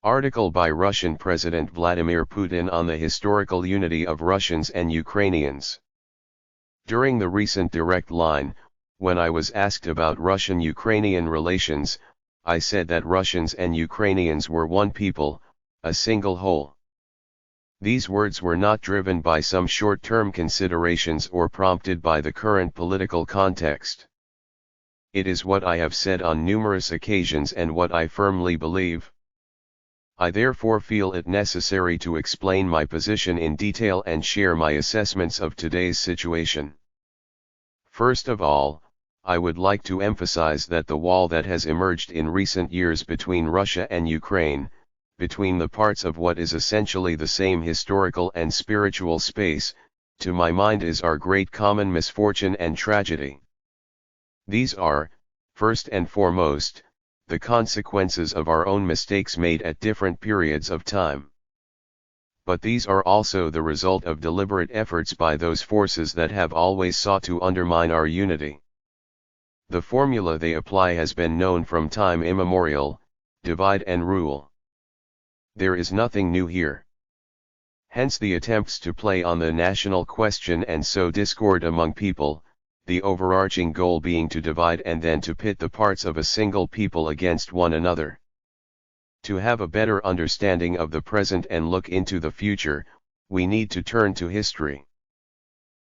Article by Russian President Vladimir Putin on the historical unity of Russians and Ukrainians. During the recent direct line, when I was asked about Russian-Ukrainian relations, I said that Russians and Ukrainians were one people, a single whole. These words were not driven by some short-term considerations or prompted by the current political context. It is what I have said on numerous occasions and what I firmly believe. I therefore feel it necessary to explain my position in detail and share my assessments of today's situation. First of all, I would like to emphasize that the wall that has emerged in recent years between Russia and Ukraine, between the parts of what is essentially the same historical and spiritual space, to my mind is our great common misfortune and tragedy. These are, first and foremost, the consequences of our own mistakes made at different periods of time. But these are also the result of deliberate efforts by those forces that have always sought to undermine our unity. The formula they apply has been known from time immemorial: divide and rule. There is nothing new here. Hence the attempts to play on the national question and sow discord among people, the overarching goal being to divide and then to pit the parts of a single people against one another. To have a better understanding of the present and look into the future, we need to turn to history.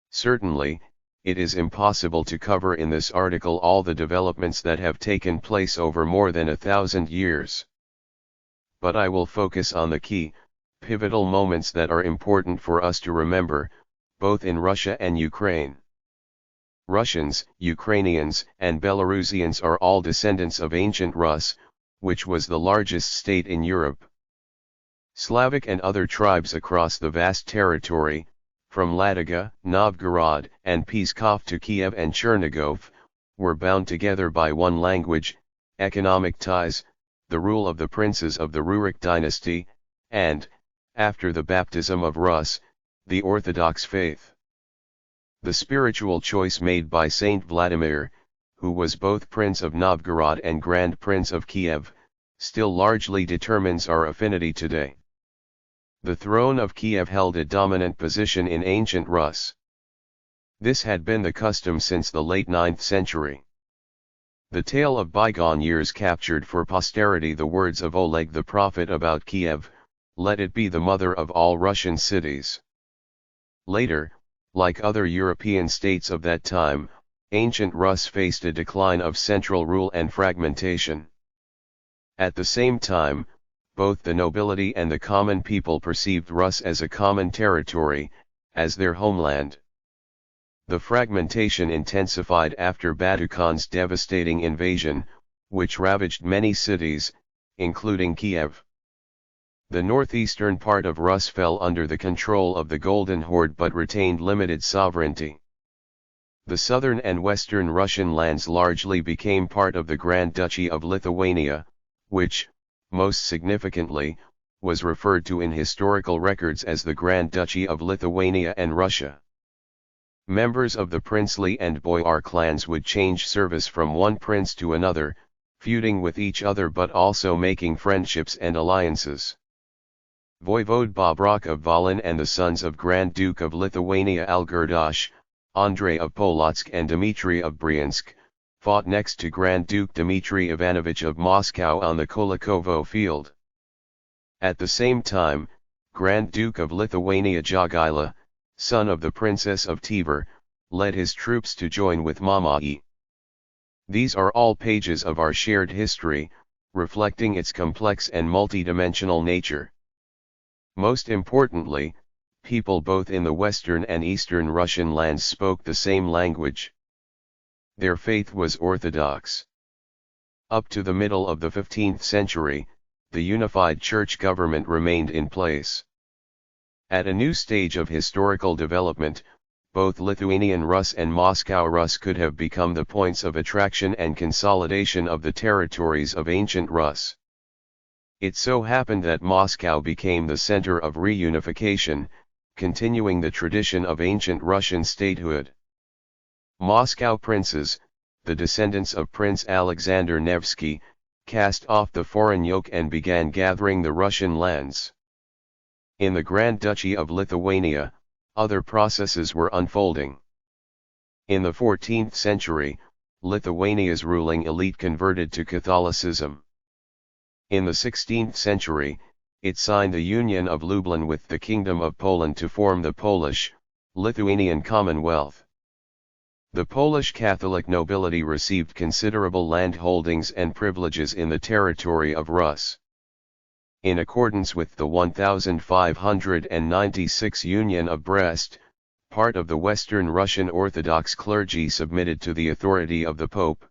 Certainly, it is impossible to cover in this article all the developments that have taken place over more than 1,000 years. But I will focus on the key, pivotal moments that are important for us to remember, both in Russia and Ukraine. Russians, Ukrainians, and Belarusians are all descendants of ancient Rus, which was the largest state in Europe. Slavic and other tribes across the vast territory, from Ladoga, Novgorod, and Pskov to Kiev and Chernigov, were bound together by one language, economic ties, the rule of the princes of the Rurik dynasty, and, after the baptism of Rus, the Orthodox faith. The spiritual choice made by Saint Vladimir, who was both Prince of Novgorod and Grand Prince of Kiev, still largely determines our affinity today. The throne of Kiev held a dominant position in ancient Rus. This had been the custom since the late 9th century. The tale of bygone years captured for posterity the words of Oleg the prophet about Kiev: "Let it be the mother of all Russian cities." Later, like other European states of that time, ancient Rus faced a decline of central rule and fragmentation. At the same time, both the nobility and the common people perceived Rus as a common territory, as their homeland. The fragmentation intensified after Batukhan's devastating invasion, which ravaged many cities, including Kiev. The northeastern part of Rus fell under the control of the Golden Horde but retained limited sovereignty. The southern and western Russian lands largely became part of the Grand Duchy of Lithuania, which, most significantly, was referred to in historical records as the Grand Duchy of Lithuania and Russia. Members of the princely and boyar clans would change service from one prince to another, feuding with each other but also making friendships and alliances. Voivode Bobrok of Volyn and the sons of Grand Duke of Lithuania Algirdas, Andrei of Polotsk and Dmitry of Bryansk, fought next to Grand Duke Dmitry Ivanovich of Moscow on the Kulikovo field. At the same time, Grand Duke of Lithuania Jogaila, son of the Princess of Tver, led his troops to join with Mamae. These are all pages of our shared history, reflecting its complex and multidimensional nature. Most importantly, people both in the western and eastern Russian lands spoke the same language. Their faith was Orthodox. Up to the middle of the 15th century, the unified church government remained in place. At a new stage of historical development, both Lithuanian Rus and Moscow Rus could have become the points of attraction and consolidation of the territories of ancient Rus. It so happened that Moscow became the center of reunification, continuing the tradition of ancient Russian statehood. Moscow princes, the descendants of Prince Alexander Nevsky, cast off the foreign yoke and began gathering the Russian lands. In the Grand Duchy of Lithuania, other processes were unfolding. In the 14th century, Lithuania's ruling elite converted to Catholicism. In the 16th century, it signed the Union of Lublin with the Kingdom of Poland to form the Polish-Lithuanian Commonwealth. The Polish Catholic nobility received considerable land holdings and privileges in the territory of Rus. In accordance with the 1596 Union of Brest, part of the Western Russian Orthodox clergy submitted to the authority of the Pope.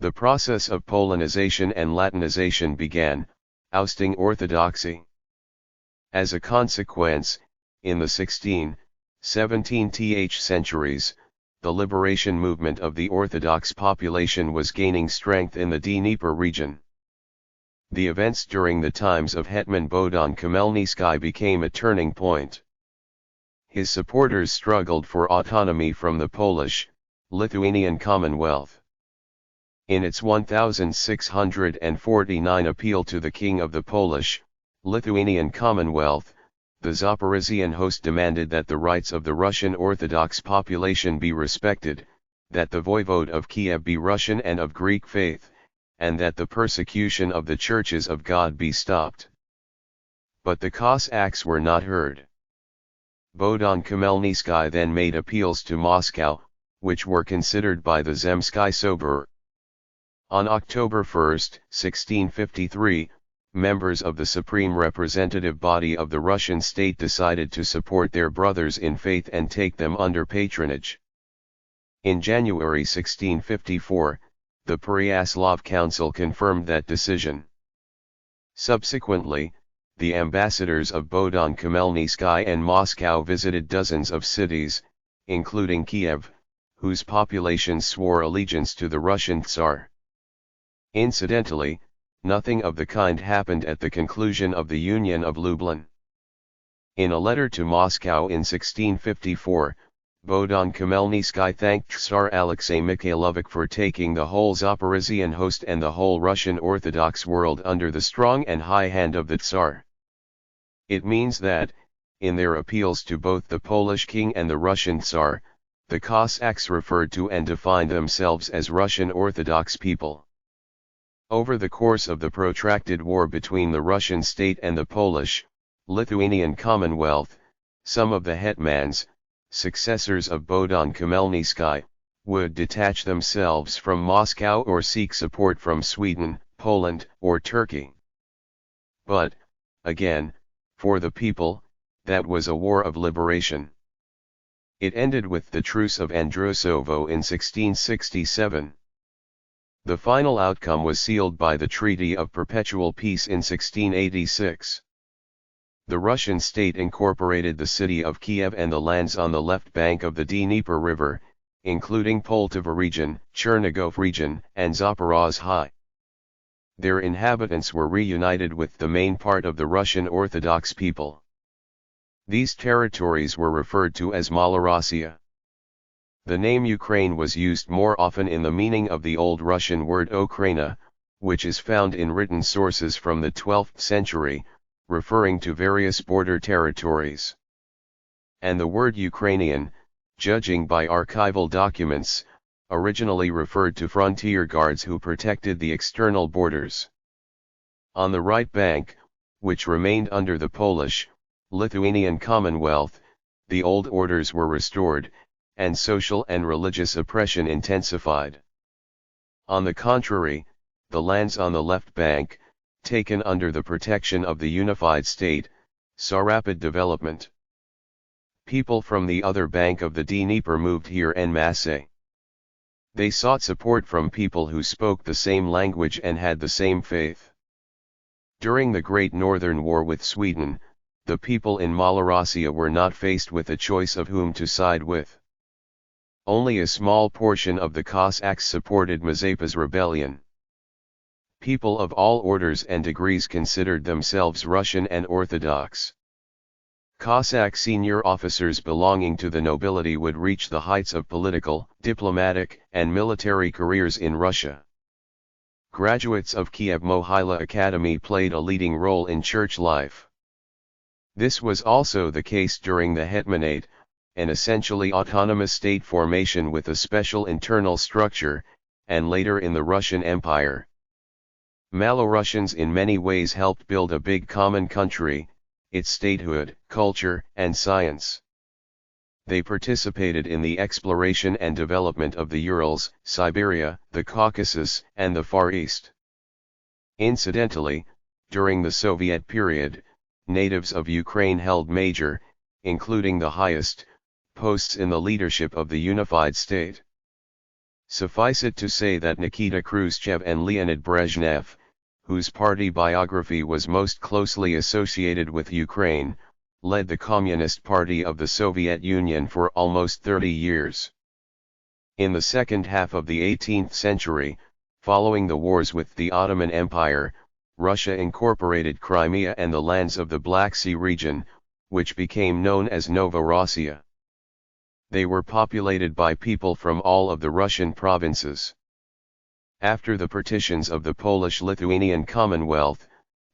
The process of Polonization and Latinization began, ousting Orthodoxy. As a consequence, in the 16th, 17th centuries, the liberation movement of the Orthodox population was gaining strength in the Dnieper region. The events during the times of Hetman Bogdan Khmelnytsky became a turning point. His supporters struggled for autonomy from the Polish-Lithuanian Commonwealth. In its 1649 appeal to the King of the Polish-Lithuanian Commonwealth, the Zaporizhian host demanded that the rights of the Russian Orthodox population be respected, that the voivode of Kiev be Russian and of Greek faith, and that the persecution of the churches of God be stopped. But the Cossacks were not heard. Bogdan Khmelnytsky then made appeals to Moscow, which were considered by the Zemsky Sobor. On October 1, 1653, members of the supreme representative body of the Russian state decided to support their brothers in faith and take them under patronage. In January 1654, the Pereyaslav Council confirmed that decision. Subsequently, the ambassadors of Bogdan Khmelnytsky and Moscow visited dozens of cities, including Kiev, whose population swore allegiance to the Russian Tsar. Incidentally, nothing of the kind happened at the conclusion of the Union of Lublin. In a letter to Moscow in 1654, Bogdan Khmelnytsky thanked Tsar Alexei Mikhailovich for taking the whole Zaporizhian host and the whole Russian Orthodox world under the strong and high hand of the Tsar. It means that, in their appeals to both the Polish king and the Russian Tsar, the Cossacks referred to and defined themselves as Russian Orthodox people. Over the course of the protracted war between the Russian state and the Polish-Lithuanian Commonwealth, some of the hetmans, successors of Bogdan Khmelnytsky, would detach themselves from Moscow or seek support from Sweden, Poland, or Turkey. But, again, for the people, that was a war of liberation. It ended with the Truce of Androsovo in 1667. The final outcome was sealed by the Treaty of Perpetual Peace in 1686. The Russian state incorporated the city of Kiev and the lands on the left bank of the Dnieper River, including Poltava region, Chernigov region, and Zaporozhye. Their inhabitants were reunited with the main part of the Russian Orthodox people. These territories were referred to as Malorossia. The name Ukraine was used more often in the meaning of the Old Russian word Okraina, which is found in written sources from the 12th century, referring to various border territories. And the word Ukrainian, judging by archival documents, originally referred to frontier guards who protected the external borders. On the right bank, which remained under the Polish-Lithuanian Commonwealth, the old orders were restored, and social and religious oppression intensified. On the contrary, the lands on the left bank, taken under the protection of the unified state, saw rapid development. People from the other bank of the Dnieper moved here en masse. They sought support from people who spoke the same language and had the same faith. During the Great Northern War with Sweden, the people in Malorossia were not faced with a choice of whom to side with. Only a small portion of the Cossacks supported Mazepa's rebellion. People of all orders and degrees considered themselves Russian and Orthodox. Cossack senior officers belonging to the nobility would reach the heights of political, diplomatic, and military careers in Russia. graduates of Kiev Mohyla Academy played a leading role in church life. This was also the case during the Hetmanate, an essentially autonomous state formation with a special internal structure, and later in the Russian Empire. Malorussians in many ways helped build a big common country, its statehood, culture, and science. They participated in the exploration and development of the Urals, Siberia, the Caucasus, and the Far East. Incidentally, during the Soviet period, natives of Ukraine held major, including the highest, posts in the leadership of the unified state. Suffice it to say that Nikita Khrushchev and Leonid Brezhnev, whose party biography was most closely associated with Ukraine, led the Communist Party of the Soviet Union for almost 30 years. In the second half of the 18th century, following the wars with the Ottoman Empire, Russia incorporated Crimea and the lands of the Black Sea region, which became known as Novorossiya. They were populated by people from all of the Russian provinces. After the partitions of the Polish-Lithuanian Commonwealth,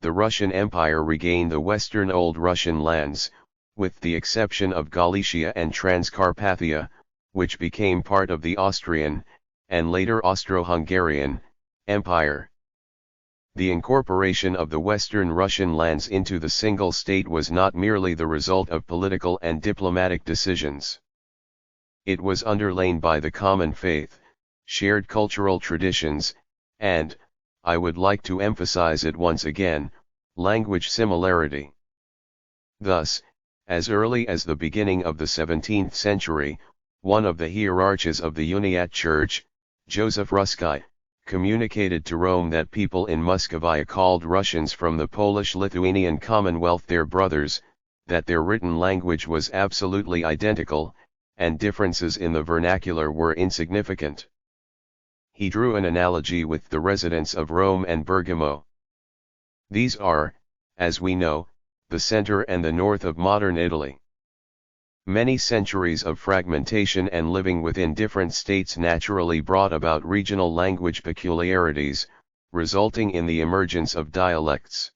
the Russian Empire regained the western Old Russian lands, with the exception of Galicia and Transcarpathia, which became part of the Austrian, and later Austro-Hungarian, Empire. The incorporation of the western Russian lands into the single state was not merely the result of political and diplomatic decisions. It was underlain by the common faith, shared cultural traditions, and, I would like to emphasize it once again, language similarity. Thus, as early as the beginning of the 17th century, one of the hierarchs of the Uniate Church, Joseph Ruski, communicated to Rome that people in Muscovia called Russians from the Polish-Lithuanian Commonwealth their brothers, that their written language was absolutely identical, and differences in the vernacular were insignificant. He drew an analogy with the residents of Rome and Bergamo. These are, as we know, the center and the north of modern Italy. Many centuries of fragmentation and living within different states naturally brought about regional language peculiarities, resulting in the emergence of dialects.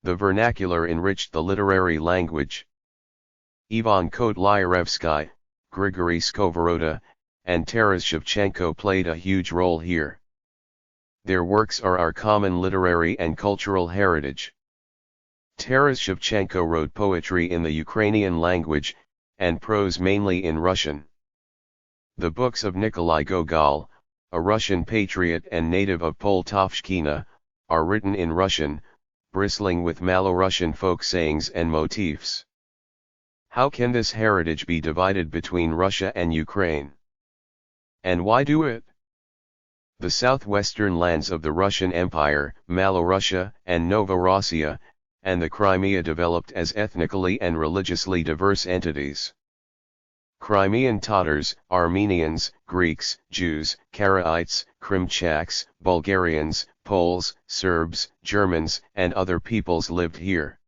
The vernacular enriched the literary language. Ivan Kotlyarevsky, Grigory Skovoroda, and Taras Shevchenko played a huge role here. Their works are our common literary and cultural heritage. Taras Shevchenko wrote poetry in the Ukrainian language, and prose mainly in Russian. The books of Nikolai Gogol, a Russian patriot and native of Poltavshkina, are written in Russian, bristling with Malorussian folk sayings and motifs. How can this heritage be divided between Russia and Ukraine? And why do it? The southwestern lands of the Russian Empire, Malorussia and Novorossiya, and the Crimea developed as ethnically and religiously diverse entities. Crimean Tatars, Armenians, Greeks, Jews, Karaites, Krimchaks, Bulgarians, Poles, Serbs, Germans, and other peoples lived here.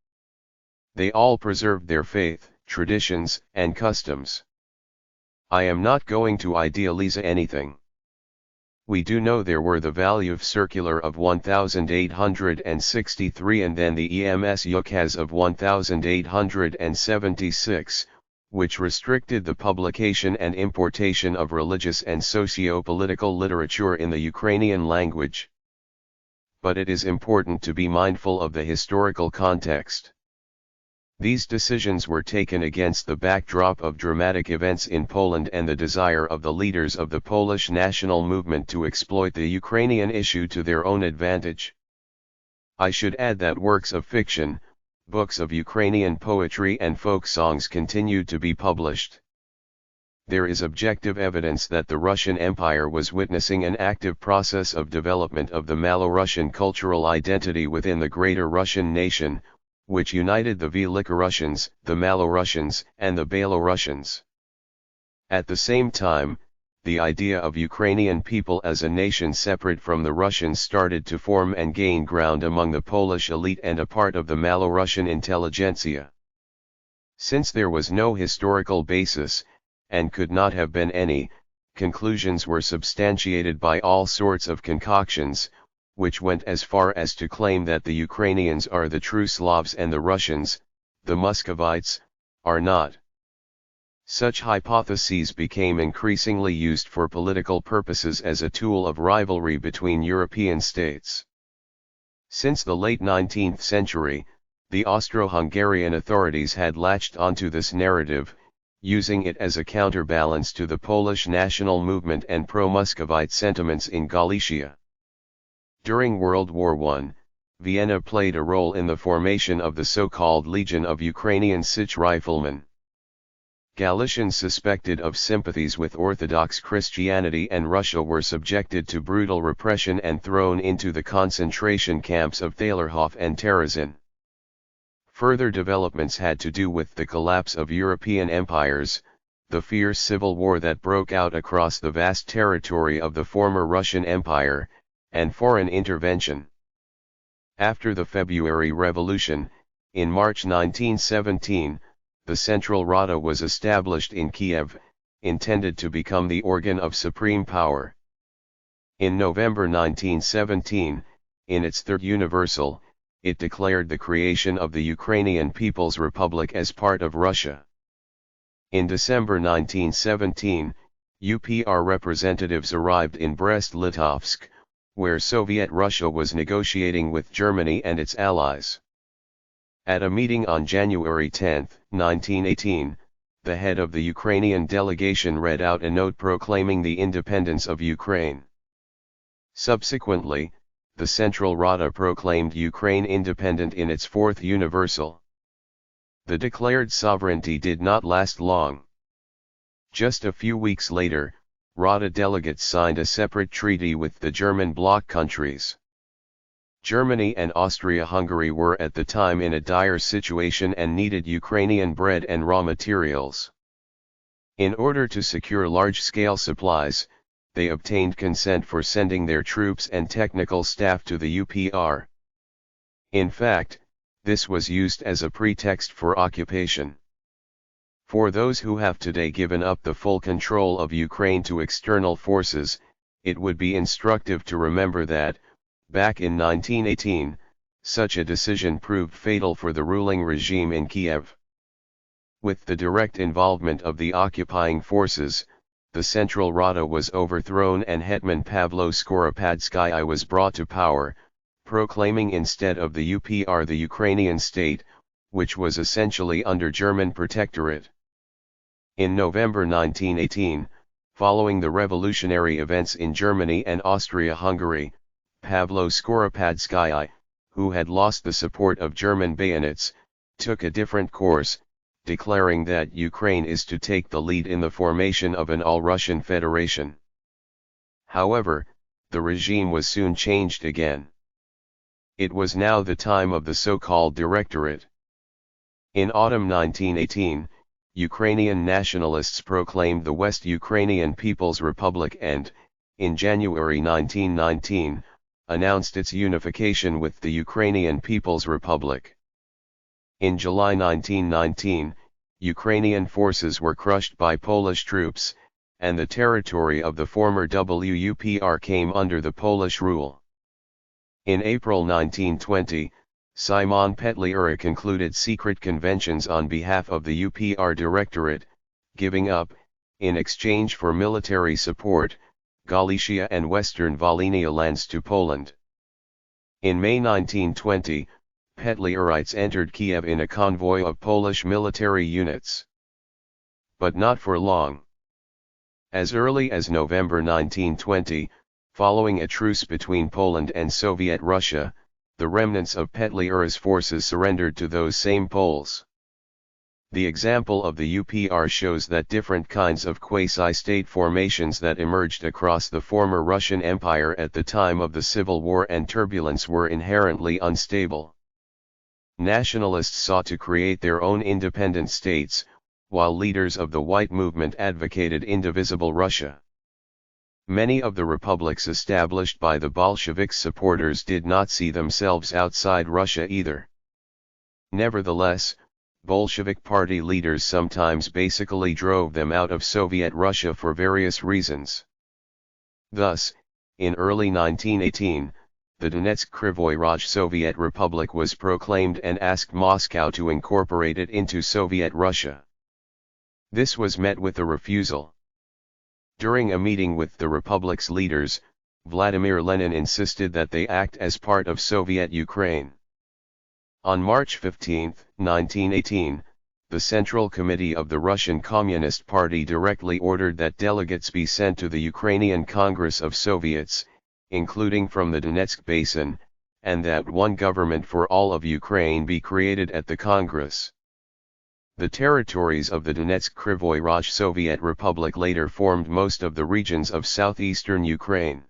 They all preserved their faith, traditions, and customs. I am not going to idealize anything. We do know there were the value of circular of 1863 and then the EMS ukaz of 1876, which restricted the publication and importation of religious and socio-political literature in the Ukrainian language. But it is important to be mindful of the historical context. These decisions were taken against the backdrop of dramatic events in Poland and the desire of the leaders of the Polish national movement to exploit the Ukrainian issue to their own advantage. I should add that works of fiction, books of Ukrainian poetry and folk songs continued to be published. There is objective evidence that the Russian Empire was witnessing an active process of development of the Malorussian cultural identity within the greater Russian nation, which united the Velikorussians, the Malorussians, and the Belarusians. At the same time, the idea of Ukrainian people as a nation separate from the Russians started to form and gain ground among the Polish elite and a part of the Malorussian intelligentsia. Since there was no historical basis, and could not have been any, conclusions were substantiated by all sorts of concoctions, which went as far as to claim that the Ukrainians are the true Slavs and the Russians, the Muscovites, are not. Such hypotheses became increasingly used for political purposes as a tool of rivalry between European states. Since the late 19th century, the Austro-Hungarian authorities had latched onto this narrative, using it as a counterbalance to the Polish national movement and pro-Muscovite sentiments in Galicia. During World War I, Vienna played a role in the formation of the so-called Legion of Ukrainian Sich Riflemen. Galicians suspected of sympathies with Orthodox Christianity and Russia were subjected to brutal repression and thrown into the concentration camps of Thalerhof and Terezin. Further developments had to do with the collapse of European empires, the fierce civil war that broke out across the vast territory of the former Russian Empire, and foreign intervention. After the February Revolution, in March 1917, the Central Rada was established in Kiev, intended to become the organ of supreme power. In November 1917, in its third Universal, it declared the creation of the Ukrainian People's Republic as part of Russia. In December 1917, UPR representatives arrived in Brest-Litovsk, where Soviet Russia was negotiating with Germany and its allies. At a meeting on January 10, 1918, the head of the Ukrainian delegation read out a note proclaiming the independence of Ukraine. Subsequently, the Central Rada proclaimed Ukraine independent in its fourth Universal. The declared sovereignty did not last long. Just a few weeks later, Rada delegates signed a separate treaty with the German bloc countries. Germany and Austria-Hungary were at the time in a dire situation and needed Ukrainian bread and raw materials. In order to secure large-scale supplies, they obtained consent for sending their troops and technical staff to the UPR. In fact, this was used as a pretext for occupation. For those who have today given up the full control of Ukraine to external forces, it would be instructive to remember that, back in 1918, such a decision proved fatal for the ruling regime in Kiev. With the direct involvement of the occupying forces, the Central Rada was overthrown and Hetman Pavlo Skoropadsky was brought to power, proclaiming instead of the UPR the Ukrainian state, which was essentially under German protectorate. In November 1918, following the revolutionary events in Germany and Austria-Hungary, Pavlo Skoropadsky, who had lost the support of German bayonets, took a different course, declaring that Ukraine is to take the lead in the formation of an all-Russian federation. However, the regime was soon changed again. It was now the time of the so-called Directorate. In autumn 1918, Ukrainian nationalists proclaimed the West Ukrainian People's Republic and, in January 1919, announced its unification with the Ukrainian People's Republic. In July 1919, Ukrainian forces were crushed by Polish troops, and the territory of the former WUPR came under the Polish rule. In April 1920, Szymon Petliura concluded secret conventions on behalf of the UPR Directorate, giving up, in exchange for military support, Galicia and Western Volhynia lands to Poland. In May 1920, Petliurites entered Kiev in a convoy of Polish military units. But not for long. As early as November 1920, following a truce between Poland and Soviet Russia, the remnants of Petliura's forces surrendered to those same Poles. The example of the UPR shows that different kinds of quasi-state formations that emerged across the former Russian Empire at the time of the Civil War and turbulence were inherently unstable. Nationalists sought to create their own independent states, while leaders of the White Movement advocated indivisible Russia. Many of the republics established by the Bolsheviks' supporters did not see themselves outside Russia either. Nevertheless, Bolshevik party leaders sometimes basically drove them out of Soviet Russia for various reasons. Thus, in early 1918, the Donetsk Krivoy Rog Soviet Republic was proclaimed and asked Moscow to incorporate it into Soviet Russia. This was met with a refusal. During a meeting with the republic's leaders, Vladimir Lenin insisted that they act as part of Soviet Ukraine. On March 15, 1918, the Central Committee of the Russian Communist Party directly ordered that delegates be sent to the Ukrainian Congress of Soviets, including from the Donetsk Basin, and that one government for all of Ukraine be created at the Congress. The territories of the Donetsk Krivoy Rog Soviet Republic later formed most of the regions of southeastern Ukraine.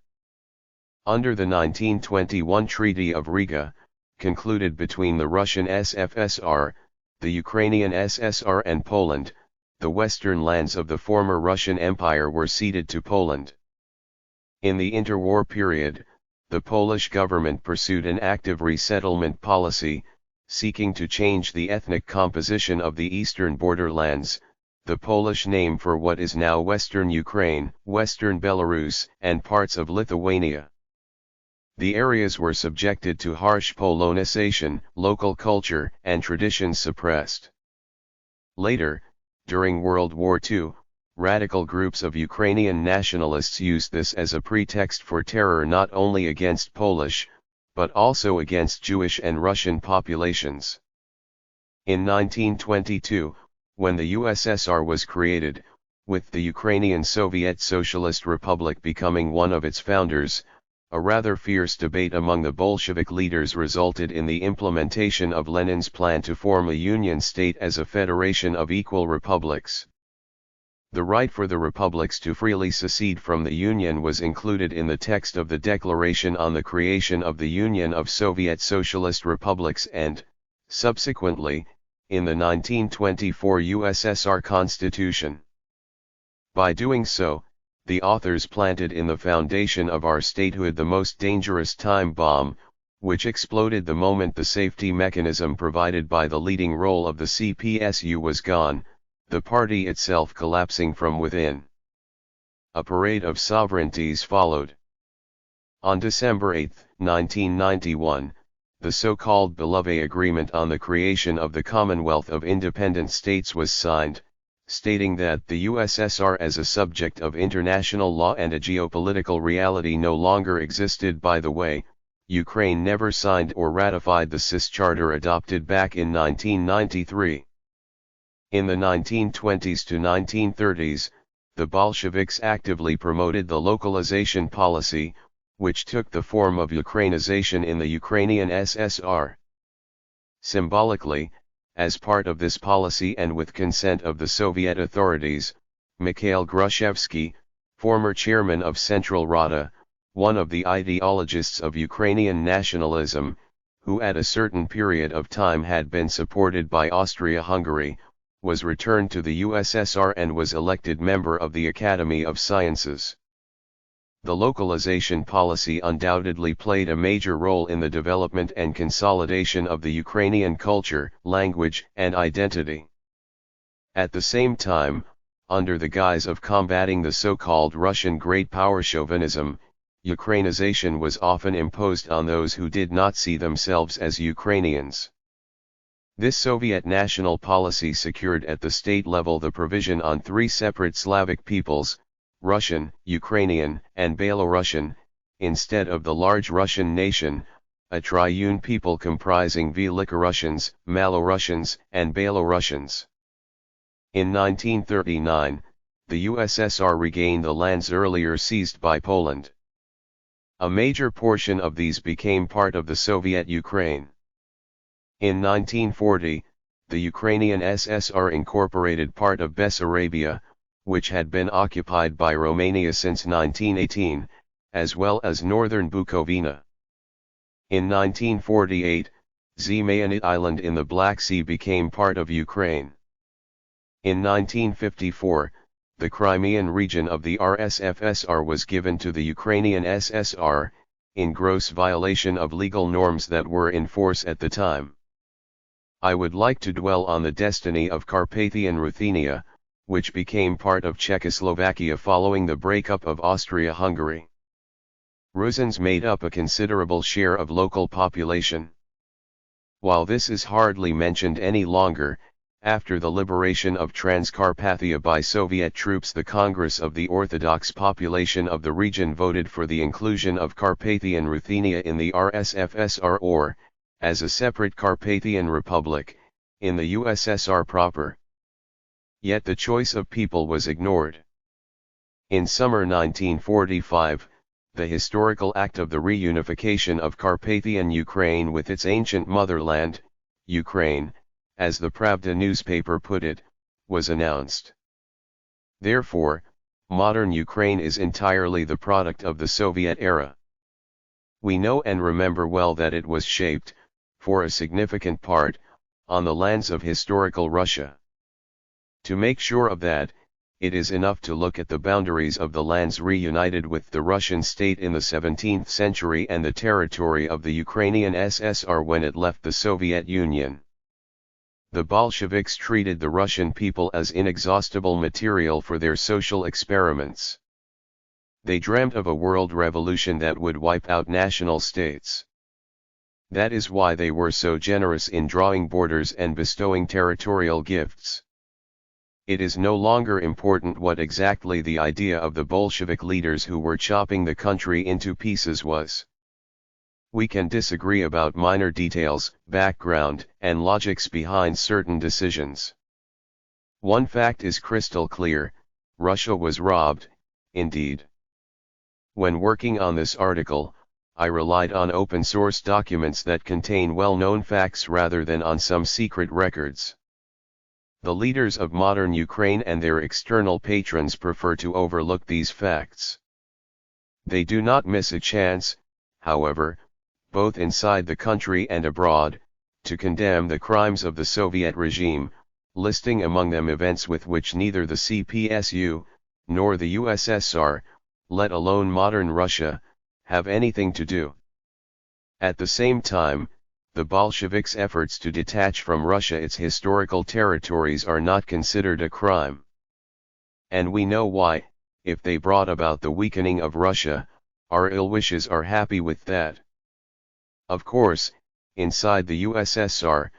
Under the 1921 Treaty of Riga, concluded between the Russian SFSR, the Ukrainian SSR and Poland, the western lands of the former Russian Empire were ceded to Poland. In the interwar period, the Polish government pursued an active resettlement policy, seeking to change the ethnic composition of the eastern borderlands, the Polish name for what is now western Ukraine, western Belarus, and parts of Lithuania. The areas were subjected to harsh Polonization, local culture and traditions suppressed. Later, during World War II, radical groups of Ukrainian nationalists used this as a pretext for terror not only against Polish, but also against Jewish and Russian populations. In 1922, when the USSR was created, with the Ukrainian Soviet Socialist Republic becoming one of its founders, a rather fierce debate among the Bolshevik leaders resulted in the implementation of Lenin's plan to form a union state as a federation of equal republics. The right for the republics to freely secede from the Union was included in the text of the Declaration on the Creation of the Union of Soviet Socialist Republics and, subsequently, in the 1924 USSR Constitution. By doing so, the authors planted in the foundation of our statehood the most dangerous time bomb, which exploded the moment the safety mechanism provided by the leading role of the CPSU was gone, the party itself collapsing from within. A parade of sovereignties followed. On December 8, 1991, the so-called Belove Agreement on the creation of the Commonwealth of Independent States was signed, stating that the USSR as a subject of international law and a geopolitical reality no longer existed. By the way, Ukraine never signed or ratified the CIS Charter adopted back in 1993. In the 1920s to 1930s, the Bolsheviks actively promoted the localization policy, which took the form of Ukrainization in the Ukrainian SSR. Symbolically, as part of this policy and with consent of the Soviet authorities, Mikhail Grushevsky, former chairman of Central Rada, one of the ideologists of Ukrainian nationalism, who at a certain period of time had been supported by Austria-Hungary, was returned to the USSR and was elected member of the Academy of Sciences. The localization policy undoubtedly played a major role in the development and consolidation of the Ukrainian culture, language, and identity. At the same time, under the guise of combating the so-called Russian great power chauvinism, Ukrainization was often imposed on those who did not see themselves as Ukrainians. This Soviet national policy secured at the state level the provision on three separate Slavic peoples, Russian, Ukrainian, and Belarusian, instead of the large Russian nation, a triune people comprising Velikorussians, Malorussians, and Belarusians. In 1939, the USSR regained the lands earlier seized by Poland. A major portion of these became part of the Soviet Ukraine. In 1940, the Ukrainian SSR incorporated part of Bessarabia, which had been occupied by Romania since 1918, as well as northern Bukovina. In 1948, Zmayanit Island in the Black Sea became part of Ukraine. In 1954, the Crimean region of the RSFSR was given to the Ukrainian SSR, in gross violation of legal norms that were in force at the time. I would like to dwell on the destiny of Carpathian Ruthenia, which became part of Czechoslovakia following the breakup of Austria-Hungary. Russians made up a considerable share of local population. While this is hardly mentioned any longer, after the liberation of Transcarpathia by Soviet troops, the Congress of the Orthodox population of the region voted for the inclusion of Carpathian Ruthenia in the RSFSR, or, as a separate Carpathian Republic, in the USSR proper. Yet the choice of people was ignored. In summer 1945, the historical act of the reunification of Carpathian Ukraine with its ancient motherland, Ukraine, as the Pravda newspaper put it, was announced. Therefore, modern Ukraine is entirely the product of the Soviet era. We know and remember well that it was shaped, for a significant part, on the lands of historical Russia. To make sure of that, it is enough to look at the boundaries of the lands reunited with the Russian state in the 17th century and the territory of the Ukrainian SSR when it left the Soviet Union. The Bolsheviks treated the Russian people as inexhaustible material for their social experiments. They dreamt of a world revolution that would wipe out national states. That is why they were so generous in drawing borders and bestowing territorial gifts. It is no longer important what exactly the idea of the Bolshevik leaders who were chopping the country into pieces was. We can disagree about minor details, background, and logics behind certain decisions. One fact is crystal clear: Russia was robbed, indeed. When working on this article, I relied on open-source documents that contain well-known facts rather than on some secret records. The leaders of modern Ukraine and their external patrons prefer to overlook these facts. They do not miss a chance, however, both inside the country and abroad, to condemn the crimes of the Soviet regime, listing among them events with which neither the CPSU, nor the USSR, let alone modern Russia, have anything to do. At the same time, the Bolsheviks' efforts to detach from Russia its historical territories are not considered a crime. And we know why: if they brought about the weakening of Russia, our ill wishes are happy with that. Of course, inside the USSR,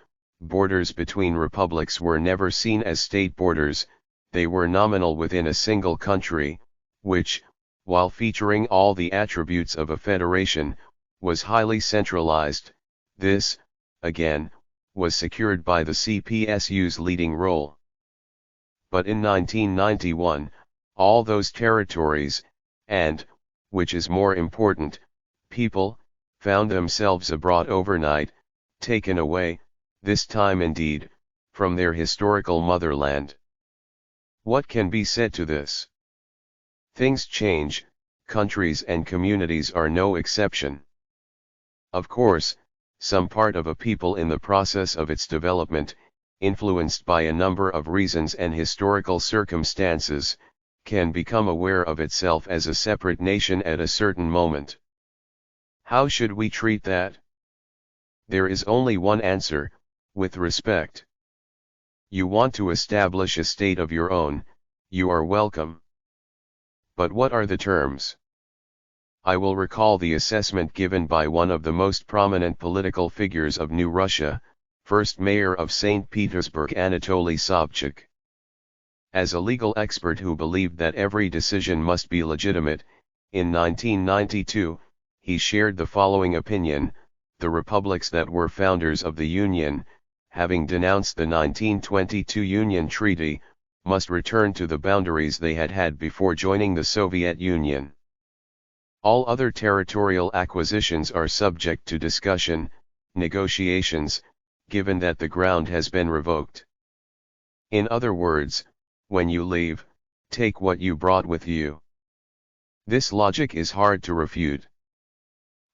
borders between republics were never seen as state borders, they were nominal within a single country, which, while featuring all the attributes of a federation, was highly centralized. This, again, was secured by the CPSU's leading role. But in 1991, all those territories, and, which is more important, people, found themselves abroad overnight, taken away, this time indeed, from their historical motherland. What can be said to this? Things change, countries and communities are no exception. Of course, some part of a people in the process of its development, influenced by a number of reasons and historical circumstances, can become aware of itself as a separate nation at a certain moment. How should we treat that? There is only one answer: with respect. You want to establish a state of your own, you are welcome. But what are the terms? I will recall the assessment given by one of the most prominent political figures of New Russia, first mayor of St. Petersburg Anatoly Sobchak. As a legal expert who believed that every decision must be legitimate, in 1992, he shared the following opinion: the republics that were founders of the Union, having denounced the 1922 Union Treaty, must return to the boundaries they had had before joining the Soviet Union. All other territorial acquisitions are subject to discussion, negotiations, given that the ground has been revoked. In other words, when you leave, take what you brought with you. This logic is hard to refute.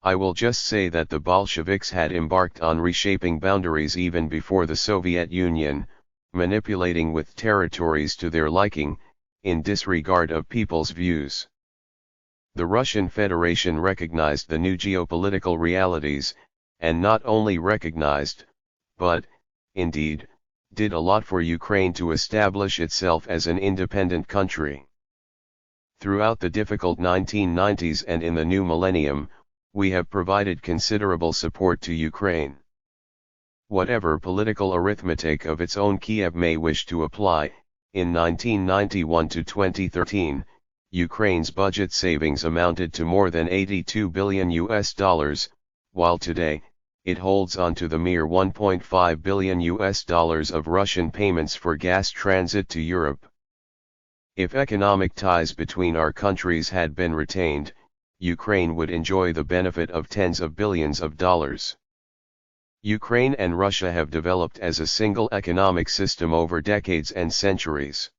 I will just say that the Bolsheviks had embarked on reshaping boundaries even before the Soviet Union, manipulating with territories to their liking, in disregard of people's views. The Russian Federation recognized the new geopolitical realities, and not only recognized, but, indeed, did a lot for Ukraine to establish itself as an independent country. Throughout the difficult 1990s and in the new millennium, we have provided considerable support to Ukraine. Whatever political arithmetic of its own Kiev may wish to apply, in 1991 to 2013, Ukraine's budget savings amounted to more than $82 billion, while today, it holds on to the mere $1.5 billion of Russian payments for gas transit to Europe. If economic ties between our countries had been retained, Ukraine would enjoy the benefit of tens of billions of dollars. Ukraine and Russia have developed as a single economic system over decades and centuries.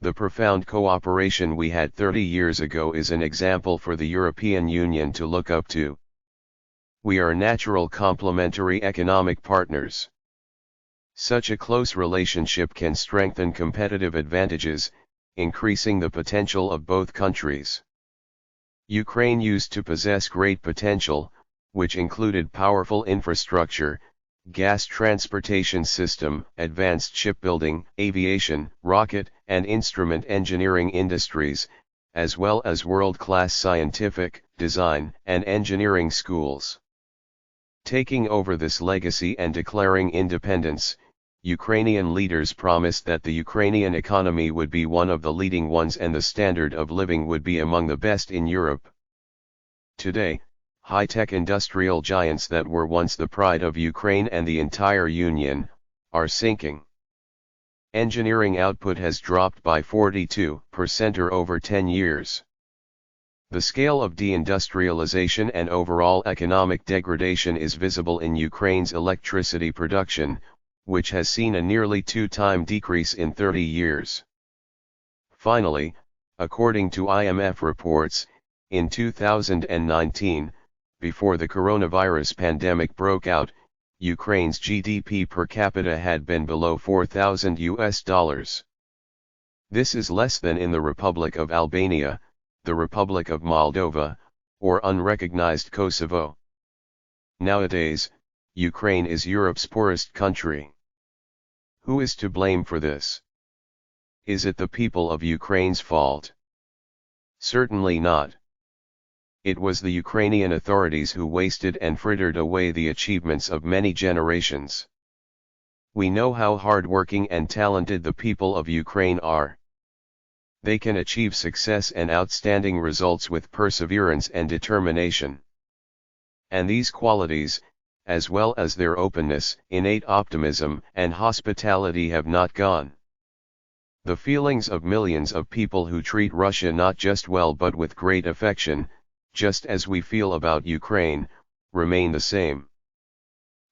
The profound cooperation we had 30 years ago is an example for the European Union to look up to. We are natural complementary economic partners. Such a close relationship can strengthen competitive advantages, increasing the potential of both countries. Ukraine used to possess great potential, which included powerful infrastructure, gas transportation system, advanced shipbuilding, aviation, rocket and instrument engineering industries, as well as world-class scientific, design and engineering schools. Taking over this legacy and declaring independence, Ukrainian leaders promised that the Ukrainian economy would be one of the leading ones and the standard of living would be among the best in Europe. Today, high-tech industrial giants that were once the pride of Ukraine and the entire Union, are sinking. Engineering output has dropped by 42% over 10 years. The scale of deindustrialization and overall economic degradation is visible in Ukraine's electricity production, which has seen a nearly two-time decrease in 30 years. Finally, according to IMF reports, in 2019, before the coronavirus pandemic broke out, Ukraine's GDP per capita had been below $4,000. This is less than in the Republic of Albania, the Republic of Moldova, or unrecognized Kosovo. Nowadays, Ukraine is Europe's poorest country. Who is to blame for this? Is it the people of Ukraine's fault? Certainly not. It was the Ukrainian authorities who wasted and frittered away the achievements of many generations. We know how hard-working and talented the people of Ukraine are. They can achieve success and outstanding results with perseverance and determination. And these qualities, as well as their openness, innate optimism, and hospitality have not gone. The feelings of millions of people who treat Russia not just well but with great affection, just as we feel about Ukraine, remain the same.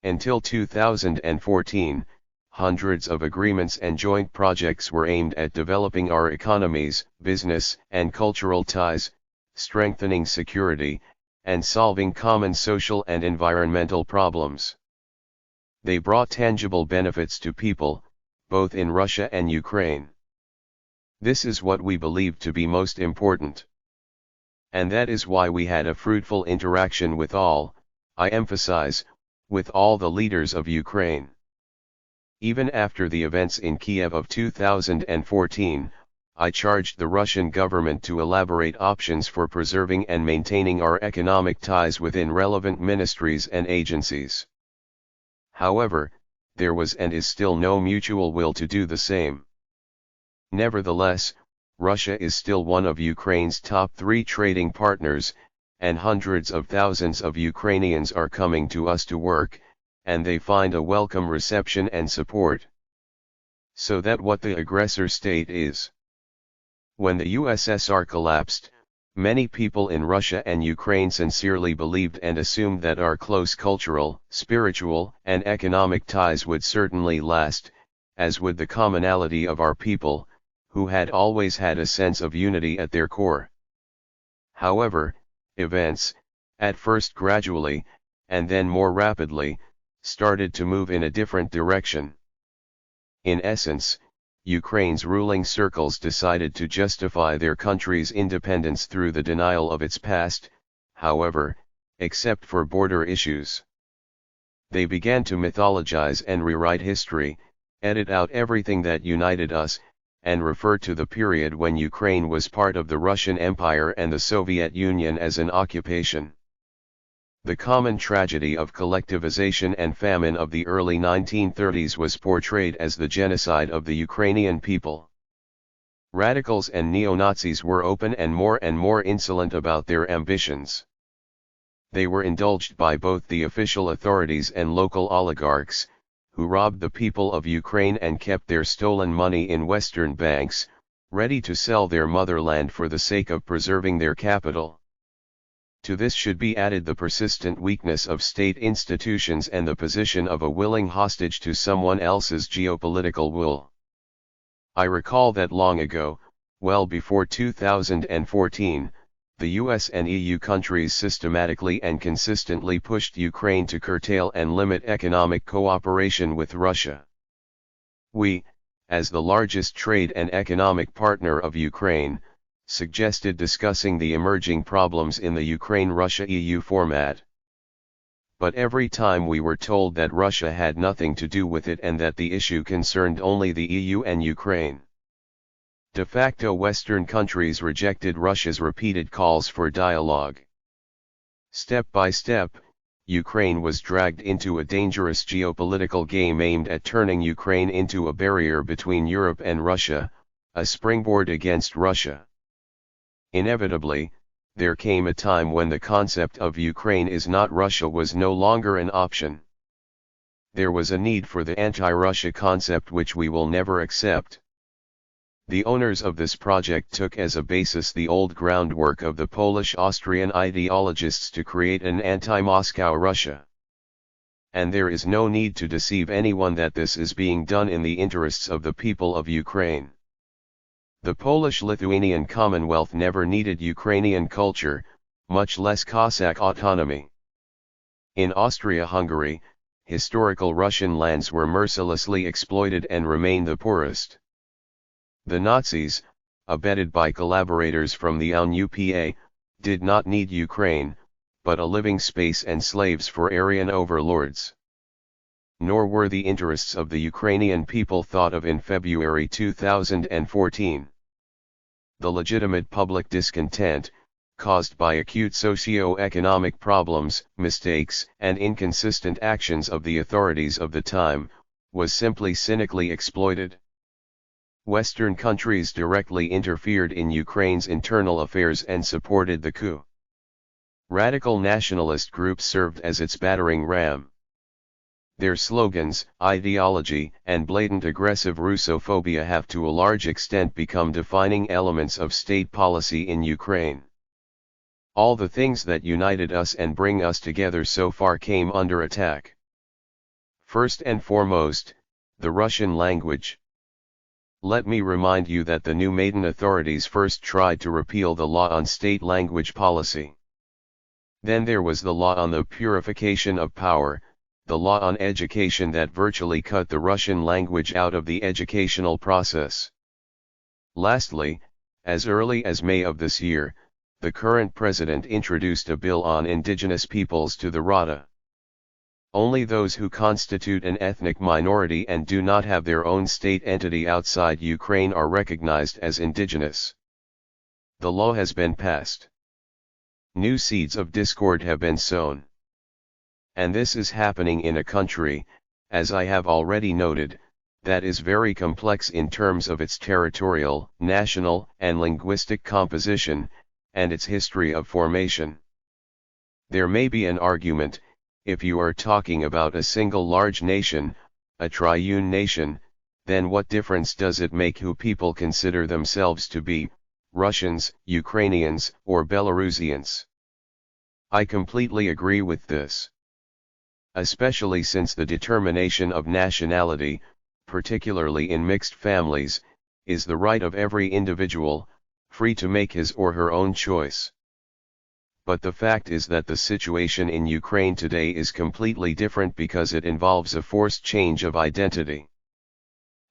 Until 2014, hundreds of agreements and joint projects were aimed at developing our economies, business and cultural ties, strengthening security, and solving common social and environmental problems. They brought tangible benefits to people, both in Russia and Ukraine. This is what we believe to be most important. And that is why we had a fruitful interaction with all, I emphasize, with all the leaders of Ukraine. Even after the events in Kiev of 2014, I charged the Russian government to elaborate options for preserving and maintaining our economic ties within relevant ministries and agencies. However, there was and is still no mutual will to do the same. Nevertheless, Russia is still one of Ukraine's top 3 trading partners, and hundreds of thousands of Ukrainians are coming to us to work, and they find a welcome reception and support. So that what the aggressor state is. When the USSR collapsed, many people in Russia and Ukraine sincerely believed and assumed that our close cultural, spiritual, and economic ties would certainly last, as would the commonality of our people, who had always had a sense of unity at their core. However, events, at first gradually, and then more rapidly, started to move in a different direction. In essence, Ukraine's ruling circles decided to justify their country's independence through the denial of its past, however, except for border issues. They began to mythologize and rewrite history, edit out everything that united us, and refer to the period when Ukraine was part of the Russian Empire and the Soviet Union as an occupation. The common tragedy of collectivization and famine of the early 1930s was portrayed as the genocide of the Ukrainian people. Radicals and neo-Nazis were open and more insolent about their ambitions. They were indulged by both the official authorities and local oligarchs, who robbed the people of Ukraine and kept their stolen money in Western banks, ready to sell their motherland for the sake of preserving their capital. To this should be added the persistent weakness of state institutions and the position of a willing hostage to someone else's geopolitical will. I recall that long ago, well before 2014, the US and EU countries systematically and consistently pushed Ukraine to curtail and limit economic cooperation with Russia. We, as the largest trade and economic partner of Ukraine, suggested discussing the emerging problems in the Ukraine-Russia-EU format. But every time we were told that Russia had nothing to do with it and that the issue concerned only the EU and Ukraine. De facto Western countries rejected Russia's repeated calls for dialogue. Step by step, Ukraine was dragged into a dangerous geopolitical game aimed at turning Ukraine into a barrier between Europe and Russia, a springboard against Russia. Inevitably, there came a time when the concept of Ukraine is not Russia was no longer an option. There was a need for the anti-Russia concept which we will never accept. The owners of this project took as a basis the old groundwork of the Polish-Austrian ideologists to create an anti-Moscow Russia. And there is no need to deceive anyone that this is being done in the interests of the people of Ukraine. The Polish-Lithuanian Commonwealth never needed Ukrainian culture, much less Cossack autonomy. In Austria-Hungary, historical Russian lands were mercilessly exploited and remain the poorest. The Nazis, abetted by collaborators from the UNUPA, did not need Ukraine, but a living space and slaves for Aryan overlords. Nor were the interests of the Ukrainian people thought of in February 2014. The legitimate public discontent, caused by acute socio-economic problems, mistakes, and inconsistent actions of the authorities of the time, was simply cynically exploited. Western countries directly interfered in Ukraine's internal affairs and supported the coup. Radical nationalist groups served as its battering ram. Their slogans, ideology, and blatant aggressive Russophobia have to a large extent become defining elements of state policy in Ukraine. All the things that united us and bring us together so far came under attack. First and foremost, the Russian language. Let me remind you that the new Maidan authorities first tried to repeal the law on state language policy. Then there was the law on the purification of power, the law on education that virtually cut the Russian language out of the educational process. Lastly, as early as May of this year, the current president introduced a bill on indigenous peoples to the Rada. Only those who constitute an ethnic minority and do not have their own state entity outside Ukraine are recognized as indigenous. The law has been passed. New seeds of discord have been sown. And this is happening in a country, as I have already noted, that is very complex in terms of its territorial, national, and linguistic composition, and its history of formation. There may be an argument, if you are talking about a single large nation, a triune nation, then what difference does it make who people consider themselves to be, Russians, Ukrainians, or Belarusians? I completely agree with this. Especially since the determination of nationality, particularly in mixed families, is the right of every individual, free to make his or her own choice. But the fact is that the situation in Ukraine today is completely different because it involves a forced change of identity.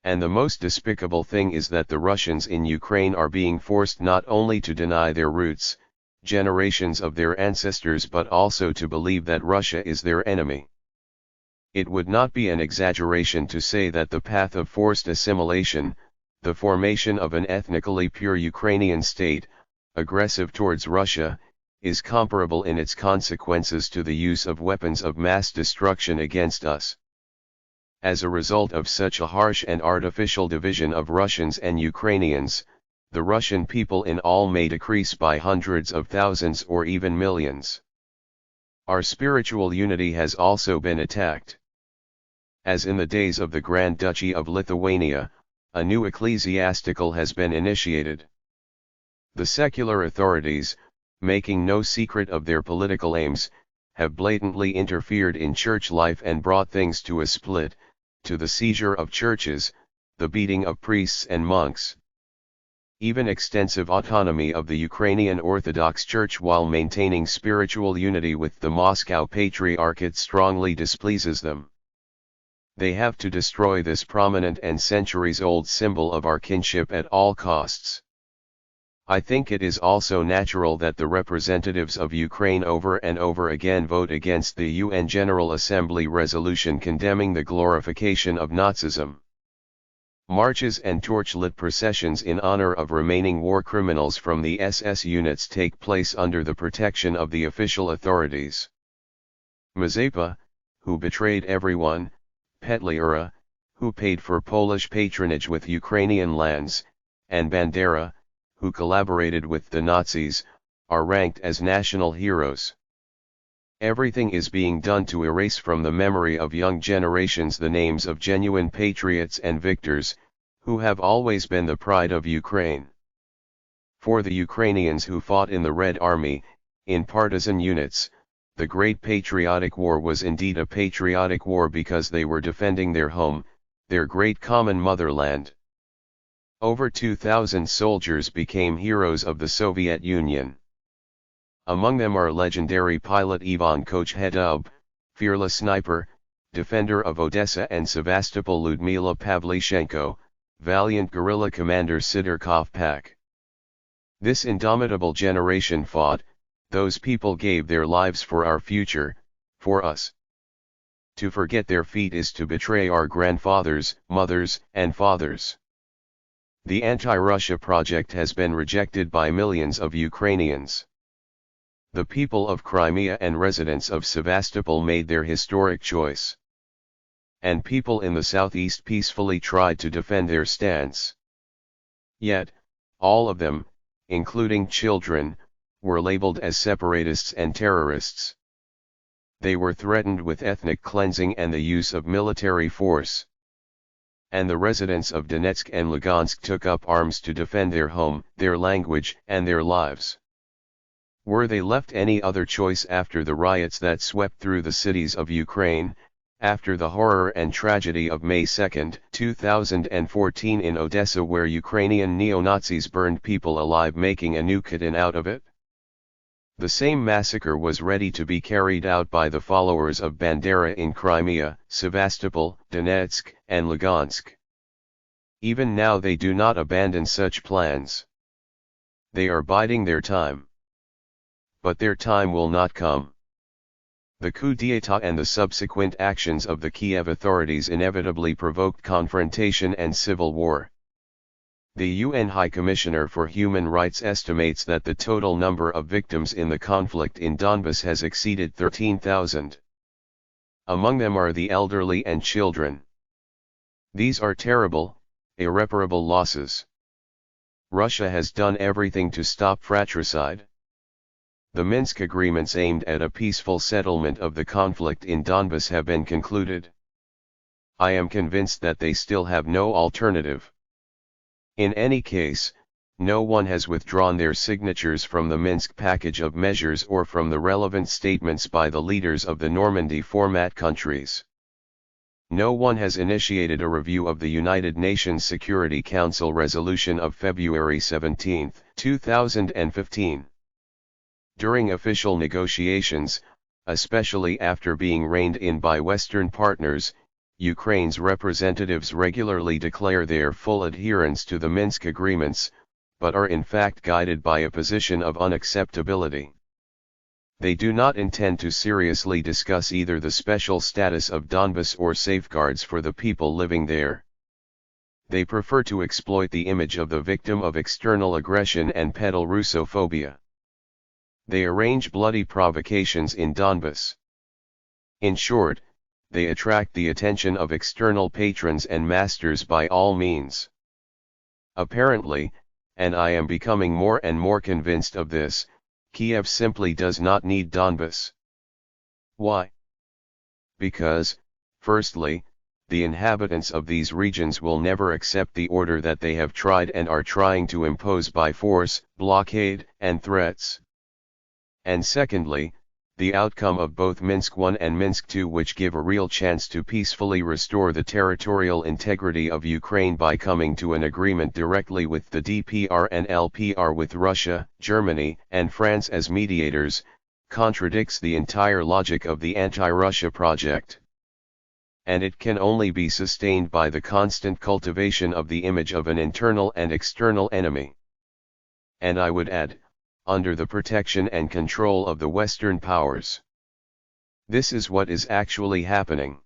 And the most despicable thing is that the Russians in Ukraine are being forced not only to deny their roots, generations of their ancestors, but also to believe that Russia is their enemy. It would not be an exaggeration to say that the path of forced assimilation, the formation of an ethnically pure Ukrainian state, aggressive towards Russia, is comparable in its consequences to the use of weapons of mass destruction against us. As a result of such a harsh and artificial division of Russians and Ukrainians, the Russian people in all may decrease by hundreds of thousands or even millions. Our spiritual unity has also been attacked. As in the days of the Grand Duchy of Lithuania, a new ecclesiastical has been initiated. The secular authorities, making no secret of their political aims, have blatantly interfered in church life and brought things to a split, to the seizure of churches, the beating of priests and monks. Even extensive autonomy of the Ukrainian Orthodox Church while maintaining spiritual unity with the Moscow Patriarchate strongly displeases them. They have to destroy this prominent and centuries-old symbol of our kinship at all costs. I think it is also natural that the representatives of Ukraine over and over again vote against the UN General Assembly resolution condemning the glorification of Nazism. Marches and torchlit processions in honor of remaining war criminals from the SS units take place under the protection of the official authorities. Mazepa, who betrayed everyone, Petliura, who paid for Polish patronage with Ukrainian lands, and Bandera, who collaborated with the Nazis, are ranked as national heroes. Everything is being done to erase from the memory of young generations the names of genuine patriots and victors, who have always been the pride of Ukraine. For the Ukrainians who fought in the Red Army, in partisan units, the Great Patriotic War was indeed a patriotic war because they were defending their home, their great common motherland. Over 2,000 soldiers became heroes of the Soviet Union. Among them are legendary pilot Ivan Kochhetub, fearless sniper, defender of Odessa and Sevastopol Ludmila Pavlyuchenko, valiant guerrilla commander Sidor Kovpak. This indomitable generation fought, those people gave their lives for our future, for us. To forget their feat is to betray our grandfathers, mothers, and fathers. The anti-Russia project has been rejected by millions of Ukrainians. The people of Crimea and residents of Sevastopol made their historic choice. And people in the southeast peacefully tried to defend their stance. Yet, all of them, including children, were labeled as separatists and terrorists. They were threatened with ethnic cleansing and the use of military force. And the residents of Donetsk and Lugansk took up arms to defend their home, their language, and their lives. Were they left any other choice after the riots that swept through the cities of Ukraine, after the horror and tragedy of May 2, 2014 in Odessa where Ukrainian neo-Nazis burned people alive making a new Katyn out of it? The same massacre was ready to be carried out by the followers of Bandera in Crimea, Sevastopol, Donetsk, and Lugansk. Even now they do not abandon such plans. They are biding their time. But their time will not come. The coup d'état and the subsequent actions of the Kiev authorities inevitably provoked confrontation and civil war. The UN High Commissioner for Human Rights estimates that the total number of victims in the conflict in Donbas has exceeded 13,000. Among them are the elderly and children. These are terrible, irreparable losses. Russia has done everything to stop fratricide. The Minsk agreements aimed at a peaceful settlement of the conflict in Donbas have been concluded. I am convinced that they still have no alternative. In any case, no one has withdrawn their signatures from the Minsk package of measures or from the relevant statements by the leaders of the Normandy format countries. No one has initiated a review of the United Nations Security Council resolution of February 17, 2015. During official negotiations, especially after being reined in by Western partners, Ukraine's representatives regularly declare their full adherence to the Minsk agreements, but are in fact guided by a position of unacceptability. They do not intend to seriously discuss either the special status of Donbas or safeguards for the people living there. They prefer to exploit the image of the victim of external aggression and peddle Russophobia. They arrange bloody provocations in Donbas. In short, they attract the attention of external patrons and masters by all means. Apparently, and I am becoming more and more convinced of this, Kiev simply does not need Donbas. Why? Because, firstly, the inhabitants of these regions will never accept the order that they have tried and are trying to impose by force, blockade, and threats. And secondly, the outcome of both Minsk I and Minsk II, which give a real chance to peacefully restore the territorial integrity of Ukraine by coming to an agreement directly with the DPR and LPR with Russia, Germany, and France as mediators, contradicts the entire logic of the anti-Russia project. And it can only be sustained by the constant cultivation of the image of an internal and external enemy. And I would add, under the protection and control of the Western powers. This is what is actually happening.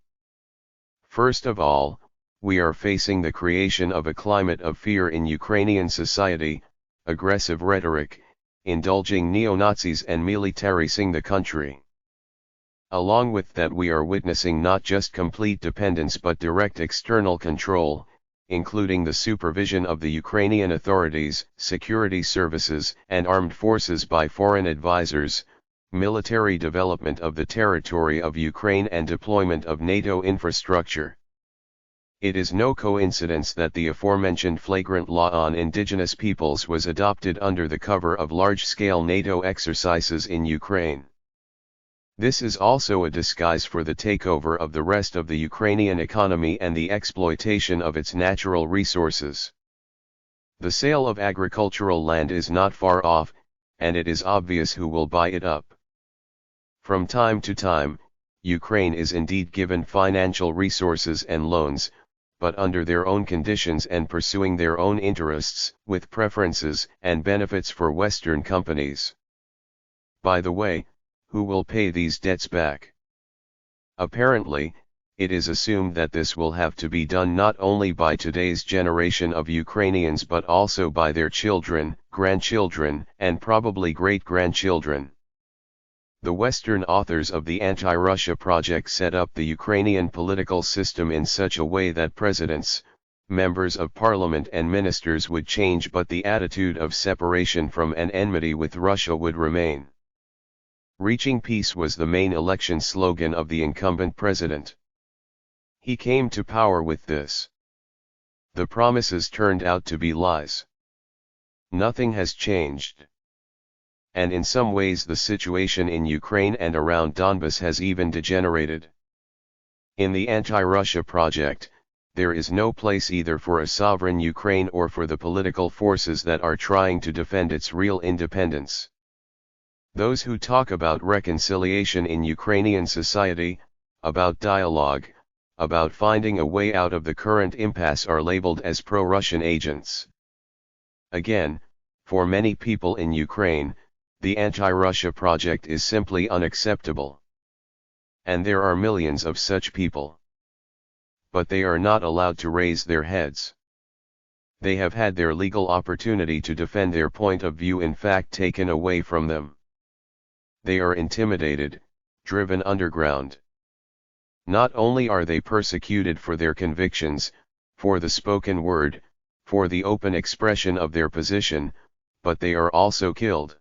First of all, we are facing the creation of a climate of fear in Ukrainian society, aggressive rhetoric, indulging neo-Nazis and militarizing the country. Along with that, we are witnessing not just complete dependence but direct external control, including the supervision of the Ukrainian authorities, security services, and armed forces by foreign advisors, military development of the territory of Ukraine and deployment of NATO infrastructure. It is no coincidence that the aforementioned flagrant law on indigenous peoples was adopted under the cover of large-scale NATO exercises in Ukraine. This is also a disguise for the takeover of the rest of the Ukrainian economy and the exploitation of its natural resources. The sale of agricultural land is not far off, and it is obvious who will buy it up. From time to time, Ukraine is indeed given financial resources and loans, but under their own conditions and pursuing their own interests, with preferences and benefits for Western companies. By the way, who will pay these debts back? Apparently, it is assumed that this will have to be done not only by today's generation of Ukrainians but also by their children, grandchildren, and probably great-grandchildren. The Western authors of the anti-Russia project set up the Ukrainian political system in such a way that presidents, members of parliament and ministers would change, but the attitude of separation from and enmity with Russia would remain. Reaching peace was the main election slogan of the incumbent president. He came to power with this. The promises turned out to be lies. Nothing has changed. And in some ways the situation in Ukraine and around Donbas has even degenerated. In the anti-Russia project, there is no place either for a sovereign Ukraine or for the political forces that are trying to defend its real independence. Those who talk about reconciliation in Ukrainian society, about dialogue, about finding a way out of the current impasse are labeled as pro-Russian agents. Again, for many people in Ukraine, the anti-Russia project is simply unacceptable. And there are millions of such people. But they are not allowed to raise their heads. They have had their legal opportunity to defend their point of view in fact taken away from them. They are intimidated, driven underground. Not only are they persecuted for their convictions, for the spoken word, for the open expression of their position, but they are also killed.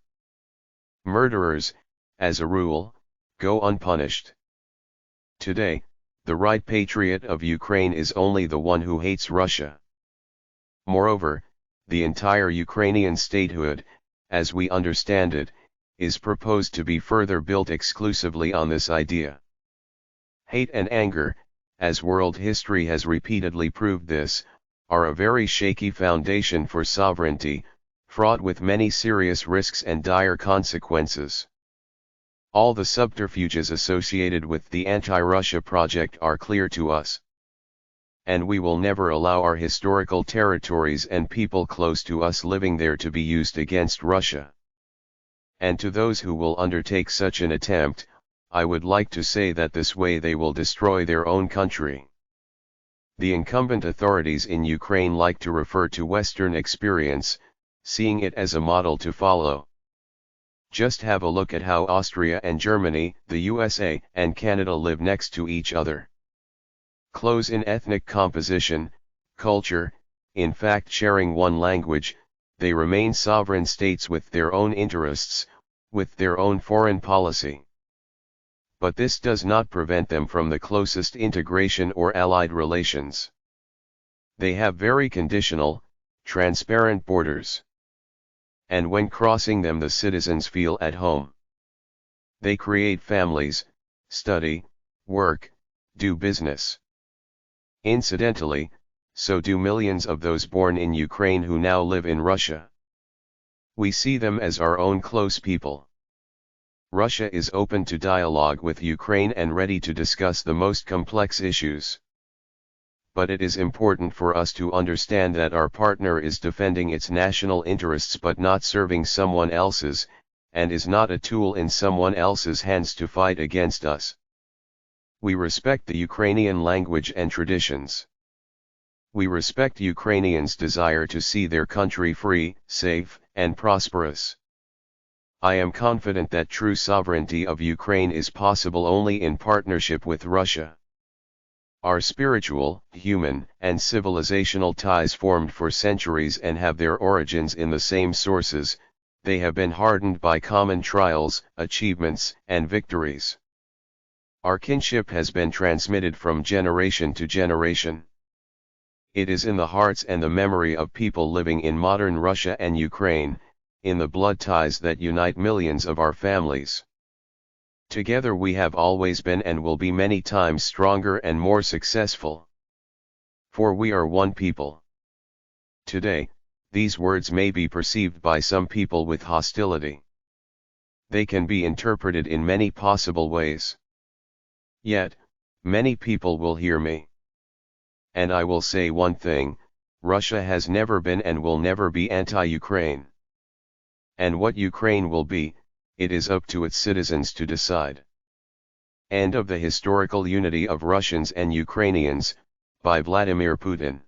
Murderers, as a rule, go unpunished. Today, the right patriot of Ukraine is only the one who hates Russia. Moreover, the entire Ukrainian statehood, as we understand it, is proposed to be further built exclusively on this idea. Hate and anger, as world history has repeatedly proved this, are a very shaky foundation for sovereignty, fraught with many serious risks and dire consequences. All the subterfuges associated with the anti-Russia project are clear to us. And we will never allow our historical territories and people close to us living there to be used against Russia. And to those who will undertake such an attempt, I would like to say that this way they will destroy their own country. The incumbent authorities in Ukraine like to refer to Western experience, seeing it as a model to follow. Just have a look at how Austria and Germany, the USA and Canada live next to each other. Close in ethnic composition, culture, in fact sharing one language, they remain sovereign states with their own interests, with their own foreign policy. But this does not prevent them from the closest integration or allied relations. They have very conditional, transparent borders. And when crossing them the citizens feel at home. They create families, study, work, do business. Incidentally, so do millions of those born in Ukraine who now live in Russia. We see them as our own close people. Russia is open to dialogue with Ukraine and ready to discuss the most complex issues. But it is important for us to understand that our partner is defending its national interests but not serving someone else's, and is not a tool in someone else's hands to fight against us. We respect the Ukrainian language and traditions. We respect Ukrainians' desire to see their country free, safe, and prosperous. I am confident that true sovereignty of Ukraine is possible only in partnership with Russia. Our spiritual, human, and civilizational ties formed for centuries and have their origins in the same sources, they have been hardened by common trials, achievements, and victories. Our kinship has been transmitted from generation to generation. It is in the hearts and the memory of people living in modern Russia and Ukraine, in the blood ties that unite millions of our families. Together we have always been and will be many times stronger and more successful. For we are one people. Today, these words may be perceived by some people with hostility. They can be interpreted in many possible ways. Yet, many people will hear me. And I will say one thing, Russia has never been and will never be anti-Ukraine. And what Ukraine will be, it is up to its citizens to decide. End of the Historical Unity of Russians and Ukrainians, by Vladimir Putin.